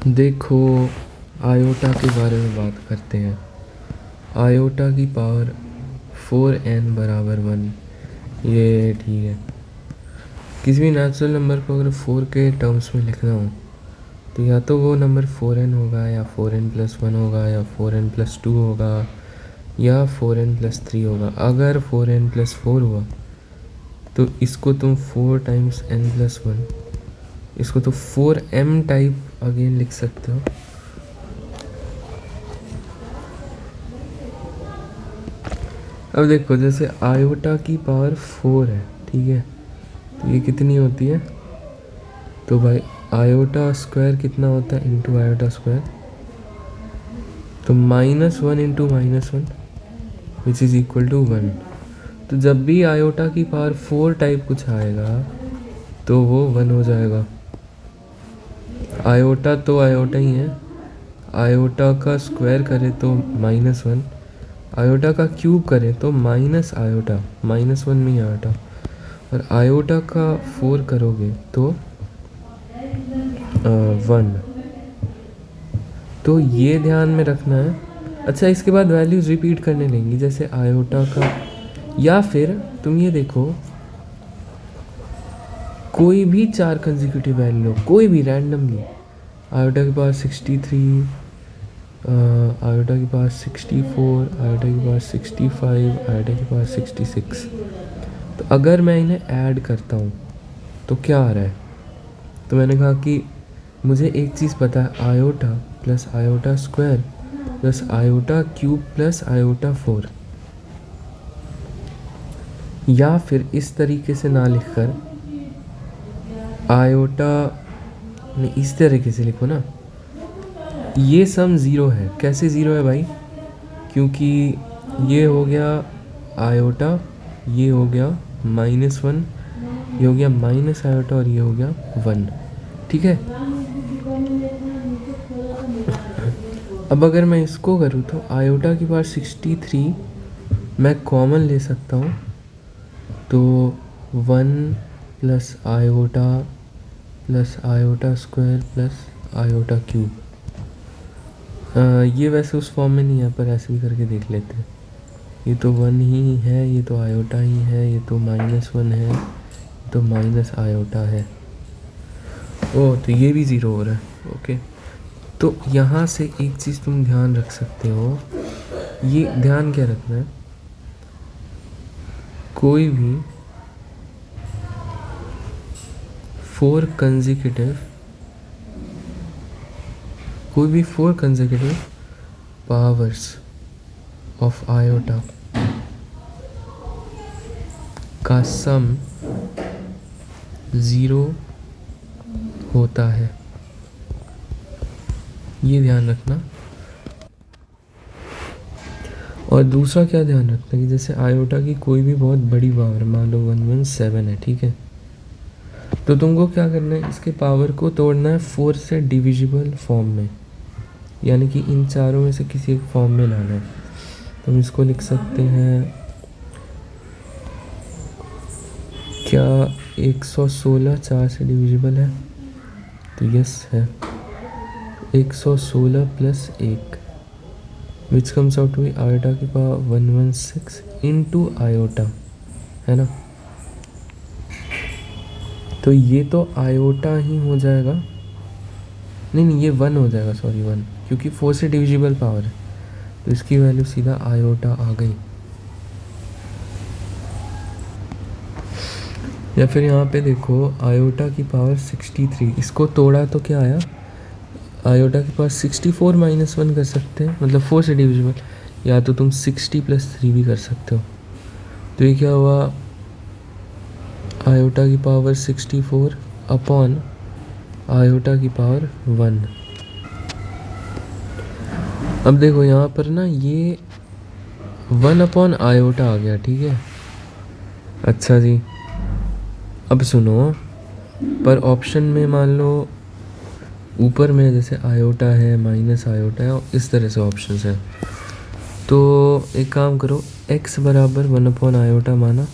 देखो, आयोटा के बारे में बात करते हैं। आयोटा की पावर 4n बराबर 1, ये ठीक है। किसी भी नेचुरल नंबर को अगर 4 के टर्म्स में लिखना हो तो या तो वो नंबर 4n होगा, या 4n+1 होगा, या 4n+2 होगा, या 4n+3 होगा। अगर 4n+4 हुआ तो इसको तुम 4 टाइम्स n+1, इसको तो 4m टाइप अगेन लिख सकते हो। अब देखो, जैसे आयोटा की पावर 4 है, ठीक है, तो ये कितनी होती है? तो भाई आयोटा स्क्वायर कितना होता है इंटू आयोटा स्क्वायर, तो -1 into -1 which is equal to 1। तो जब भी आयोटा की पावर 4 टाइप कुछ आएगा तो वो 1 हो जाएगा। आयोटा तो आयोटा ही है, आयोटा का स्क्वायर करे तो -1, आयोटा का क्यूब करे तो माइनस आयोटा, -1 में ही आयोटा, और आयोटा का 4 करोगे तो 1। तो ये ध्यान में रखना है। अच्छा, इसके बाद वैल्यूज़ रिपीट करने लेंगी, जैसे आयोटा का, या फिर तुम ये देखो, कोई भी 4 कंसेक्यूटिव वैल्यू लो, कोई भी रैंडमली, आयोटा के पास 63, आयोटा के पास 64, आयोटा के पास 65, आयोटा के पास 66। तो अगर मैं इन्हें ऐड करता हूँ तो क्या आ रहा है? तो मैंने कहा कि मुझे एक चीज़ पता है, iota plus iota square plus iota cube plus iota 4। या फिर इस तरीके से ना लिखकर आयोटा ने इस तरीके से लिखो ना, ये सम ज़ीरो है। कैसे ज़ीरो है भाई? क्योंकि ये हो गया आयोटा, ये हो गया -1, ये हो गया माइनस आयोटा, और ये हो गया 1, ठीक है। अब अगर मैं इसको करूँ तो आयोटा की पावर 63 मैं कॉमन ले सकता हूँ, तो 1 plus iota plus iota square plus iota cube. ये वैसे उस फॉर्म में नहीं है, पर ऐसे भी करके देख लेते हैं। ये तो 1 ही है, ये तो आयोटा ही है, ये तो -1 है, तो माइनस आयोटा है। ओह, तो ये भी ज़ीरो हो रहा है, ओके। तो यहाँ से एक चीज़ तुम ध्यान रख सकते हो, ये ध्यान क्या रखना है, कोई भी 4 कंसेक्यूटिव पावर्स ऑफ आयोटा का सम 0 होता है, ये ध्यान रखना। और दूसरा क्या ध्यान रखना कि जैसे आयोटा की कोई भी बहुत बड़ी पावर, मान लो 117 है, ठीक है, तो तुमको क्या करना है, इसके पावर को तोड़ना है 4 से डिविजिबल फॉर्म में, यानी कि इन चारों में से किसी एक फॉर्म में लाना है। तुम इसको लिख सकते हैं, क्या 116 4 से डिविजिबल है? तो यस है, 116 plus 1 which comes out to be iota की पावर 116 इंटू आयोटा, है ना। तो ये तो आयोटा ही हो जाएगा, नहीं ये 1 हो जाएगा, सॉरी 1, क्योंकि 4 से डिविजिबल पावर है, तो इसकी वैल्यू सीधा आयोटा आ गई। या फिर यहाँ पे देखो, आयोटा की पावर 63, इसको तोड़ा तो क्या आया, आयोटा के पास 64 -1 कर सकते हैं, मतलब 4 से डिविजिबल, या तो तुम 60 + 3 भी कर सकते हो। तो ये क्या हुआ, आयोटा की पावर 64 अपॉन आयोटा की पावर 1। अब देखो यहाँ पर ना, ये 1 अपॉन आयोटा आ गया, ठीक है। अच्छा जी, अब सुनो, पर ऑप्शन में मान लो ऊपर में जैसे आयोटा है, माइनस आयोटा है, और इस तरह से ऑप्शन है, तो एक काम करो, x बराबर 1 अपॉन आयोटा माना,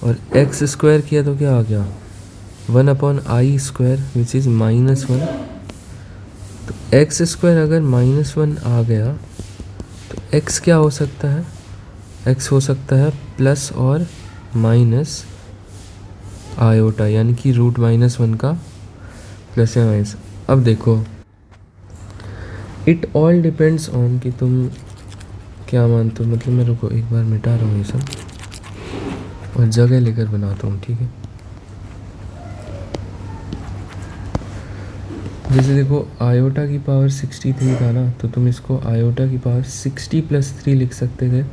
और x स्क्वायर किया तो क्या आ गया, 1 upon I square which is -1, x square अगर -1 आ गया तो एक्स क्या हो सकता है, एक्स हो सकता है प्लस और माइनस आयोटा, यानी कि √-1 का प्लस या माइनस। अब देखो इट ऑल डिपेंड्स ऑन कि तुम क्या मानते हो। मतलब मैं रुको एक बार मिटा रहा हूँ ये सब और जगह लेकर बनाता हूँ, ठीक है। जैसे देखो आयोटा की पावर 63 था ना, तो तुम इसको आयोटा की पावर 60 + 3 लिख सकते थे।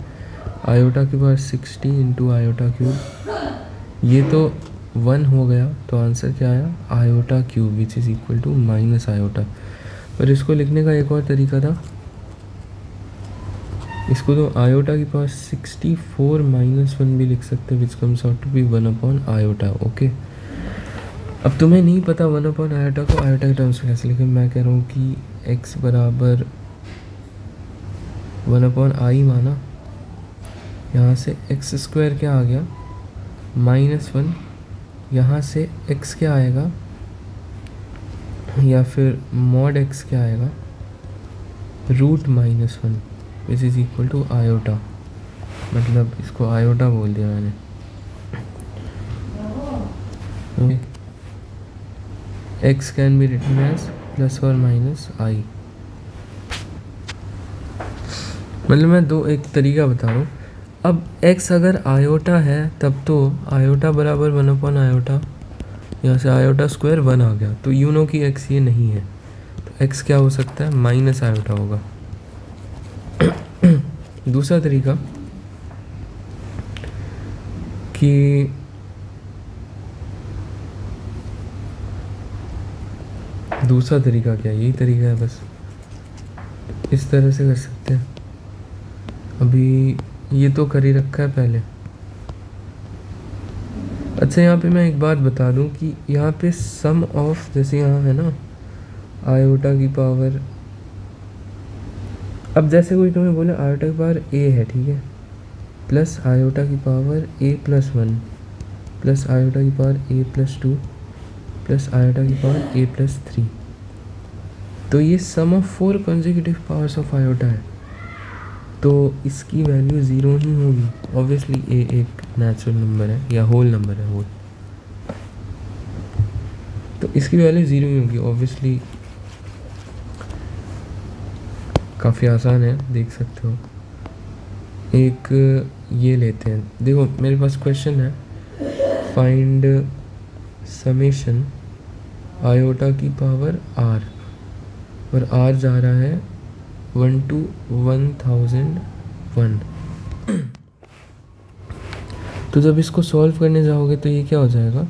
आयोटा की पावर 60 इंटू आयोटा क्यूब, ये तो 1 हो गया, तो आंसर क्या आया, iota cube which is equal to minus iota. पर इसको लिखने का एक और तरीका था, इसको तो आयोटा की पावर 64 - 1 भी लिख सकते, which comes out to be 1 iota. Okay, अब तुम्हें नहीं पता 1 आयोटा को आयोटा के टर्म्स में कैसे लिखें। मैं कह रहा हूँ कि x बराबर 1/i माना, यहाँ से x स्क्वायर क्या आ गया -1, यहाँ से x क्या आएगा, या फिर mod x क्या आएगा, √-1 which is equal to iota. मतलब इसको आयोटा बोल दिया मैंने। x can be written as +or-i। मतलब मैं एक तरीका बता रहा हूँ। अब x अगर आयोटा है तब तो आयोटा बराबर 1 आयोटा, यहाँ से आयोटा स्क्वायर 1 आ गया, तो यू नो कि x ये नहीं है, तो x क्या हो सकता है, माइनस आयोटा होगा। दूसरा तरीका कि दूसरा तरीका क्या, यही तरीका है बस, इस तरह से कर सकते हैं। अभी ये तो कर ही रखा है पहले। अच्छा, यहाँ पे मैं एक बात बता दूँ कि यहाँ पे सम ऑफ, जैसे यहाँ है ना आयोटा की पावर, अब जैसे कोई तुम्हें बोले आयोटा की पावर a है, ठीक है, प्लस आयोटा की पावर a+1 प्लस आयोटा की पावर a+2 प्लस आयोटा की पावर a+3, तो ये sum of 4 consecutive powers of iota है, तो इसकी वैल्यू 0 ही होगी। ऑब्वियसली a एक नेचुरल नंबर है या होल नंबर है होल, तो इसकी वैल्यू 0 ही होगी ऑब्वियसली। काफ़ी आसान है, देख सकते हो। एक ये लेते हैं, देखो मेरे पास क्वेश्चन है, फाइंड समेशन आयोटा की पावर r, और r जा रहा है 1 to 1001। तो जब इसको सॉल्व करने जाओगे तो ये क्या हो जाएगा,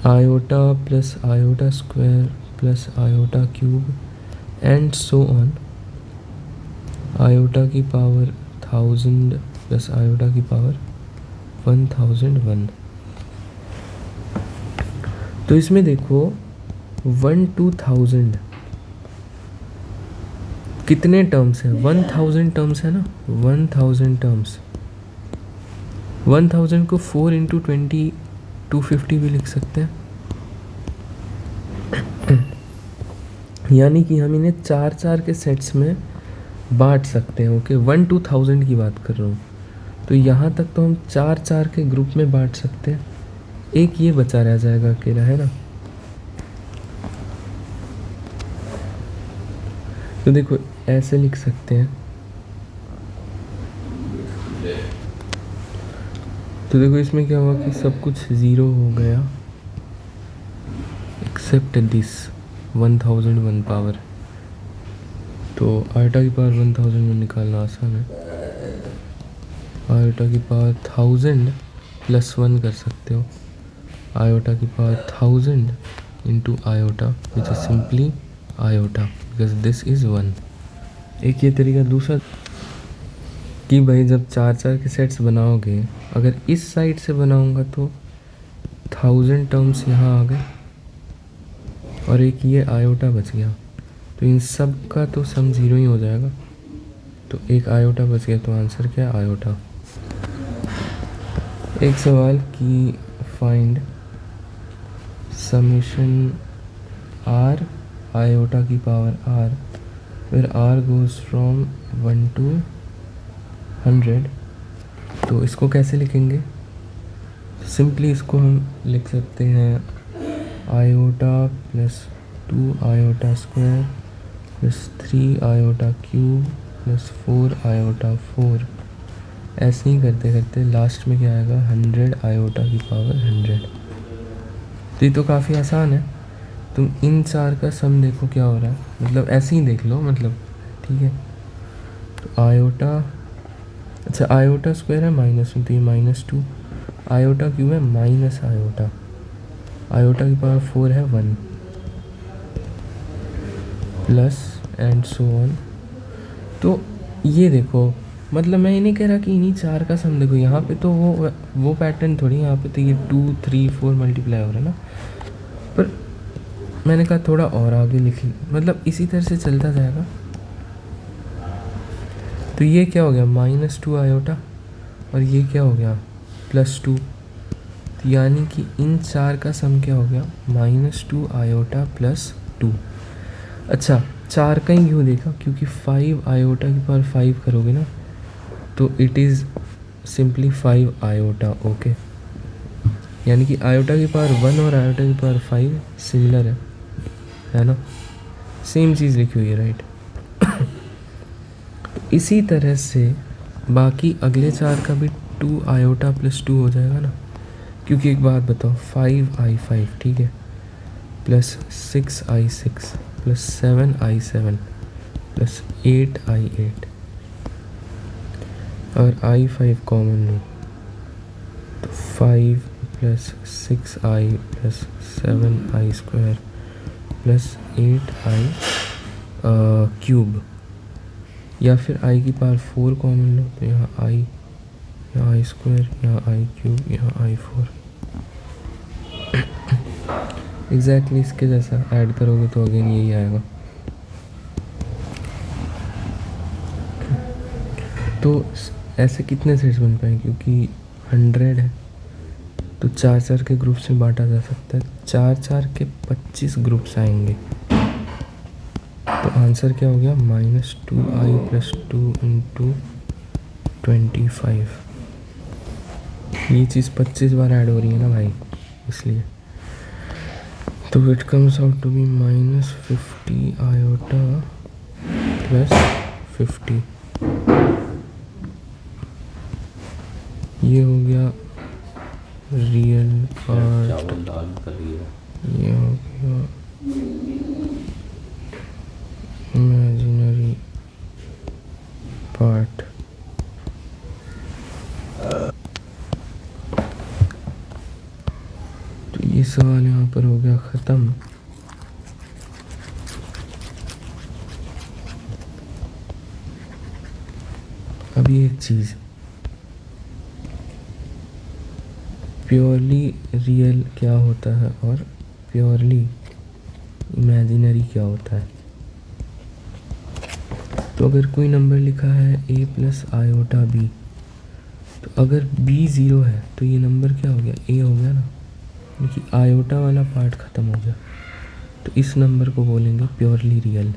iota plus iota square plus iota cube and so on, iota की पावर 1000 प्लस आयोटा की पावर 1001। तो इसमें देखो 1 to 1000 कितने टर्म्स हैं, 1000 टर्म्स है ना, 1000 टर्म्स, 1000 को 4 × 20 250 भी लिख सकते हैं। यानी कि हम इन्हें 4 के सेट्स में बांट सकते हैं। ओके, 1 to 1000 की बात कर रहा हूँ, तो यहाँ तक तो हम 4 के ग्रुप में बांट सकते हैं। एक ये बचा रह जाएगा अकेला, है ना। तो देखो ऐसे लिख सकते हैं, तो देखो इसमें क्या हुआ कि सब कुछ 0 हो गया एक्सेप्ट दिस 1001 पावर। तो आयोटा की पावर 1001 निकालना आसान है, आयोटा की पावर 1000 + 1 कर सकते हो, आयोटा की power 1000 into iota which is simply iota because this is 1। एक ये तरीका। दूसरा कि भाई जब 4 के सेट्स बनाओगे, अगर इस साइड से बनाऊंगा तो 1000 टर्म्स यहाँ आ गए और एक ये आयोटा बच गया, तो इन सब का तो सम 0 ही हो जाएगा, तो एक आयोटा बच गया, तो आंसर क्या है, आयोटा। एक सवाल कि फाइंड समेशन r आयोटा की पावर आर, फिर आर गोज़ फ्रॉम 1 to 100, तो इसको कैसे लिखेंगे? सिंपली इसको हम लिख सकते हैं iota plus 2 iota square plus 3 iota cube plus 4 iota 4। ऐसे ही करते करते लास्ट में क्या आएगा? 100 आयोटा की पावर 100। तो ये तो काफ़ी आसान है। तुम इन चार का सम देखो क्या हो रहा है, मतलब ऐसे ही देख लो, मतलब ठीक है। तो आयोटा, अच्छा आयोटा स्क्वायर है -1 तो ये -2, आयोटा क्यूब है माइनस आयोटा, आयोटा की पावर 4 है 1, प्लस एंड सो ऑन। तो ये देखो, मतलब मैं ये नहीं कह रहा कि इन्हीं चार का सम देखो, यहाँ पे तो वो पैटर्न थोड़ी, यहाँ पे तो ये 2 3 4 मल्टीप्लाई हो रहा है ना, पर मैंने कहा थोड़ा और आगे लिख, मतलब इसी तरह से चलता जाएगा। तो ये क्या हो गया? -2 आयोटा, और ये क्या हो गया? +2। तो यानी कि इन चार का सम क्या हो गया? -2 आयोटा प्लस 2। अच्छा, चार का ही क्यों देखा? क्योंकि 5 आयोटा की पावर 5 करोगे ना, तो it is simply 5 iota. Okay, यानी कि आयोटा की पावर 1 और आयोटा की पावर 5 सिमिलर है ना, सेम चीज़ लिखी हुई है, राइट। इसी तरह से बाकी अगले चार का भी 2 आयोटा प्लस 2 हो जाएगा ना, क्योंकि एक बात बताओ, 5i5 ठीक है, plus 6i6 plus 7i7 plus 8i8, और i5 कॉमन नहीं, तो 5 plus 6i plus 7i square plus 8i cube, या फिर i की पावर 4 कॉमन लो, तो यहाँ i, यहाँ i स्क्वायर, यहाँ i क्यूब, यहाँ i4। एग्जैक्टली इसके जैसा ऐड करोगे तो अगेन यही आएगा। तो ऐसे कितने सेट्स बन पाए? क्योंकि 100 है तो 4 के ग्रुप में बांटा जा सकता है, 4 के 25 ग्रुप्स आएंगे। तो आंसर क्या हो गया? -2i plus 2 into 25। ये चीज़ 25 बार ऐड हो रही है ना भाई, इसलिए। तो it comes out to be -50 iota plus 50। ये हो गया रियल पार्ट, ये हो गया इमेजिनरी पार्ट। तो ये सवाल यहाँ पर हो गया ख़त्म। अभी एक चीज़, प्योरली रियल क्या होता है और प्योरली इमेजिनरी क्या होता है। तो अगर कोई नंबर लिखा है a प्लस आयोटा b, तो अगर b 0 है तो ये नंबर क्या हो गया? a हो गया ना, यानी कि आयोटा वाला पार्ट ख़त्म हो गया। तो इस नंबर को बोलेंगे प्योरली रियल।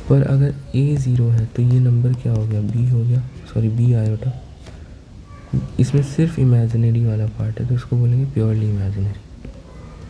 पर अगर a 0 है तो ये नंबर क्या हो गया? b हो गया, सॉरी b आयोटा। इसमें सिर्फ इमेजिनरी वाला पार्ट है तो इसको बोलेंगे प्योरली इमेजिनरी।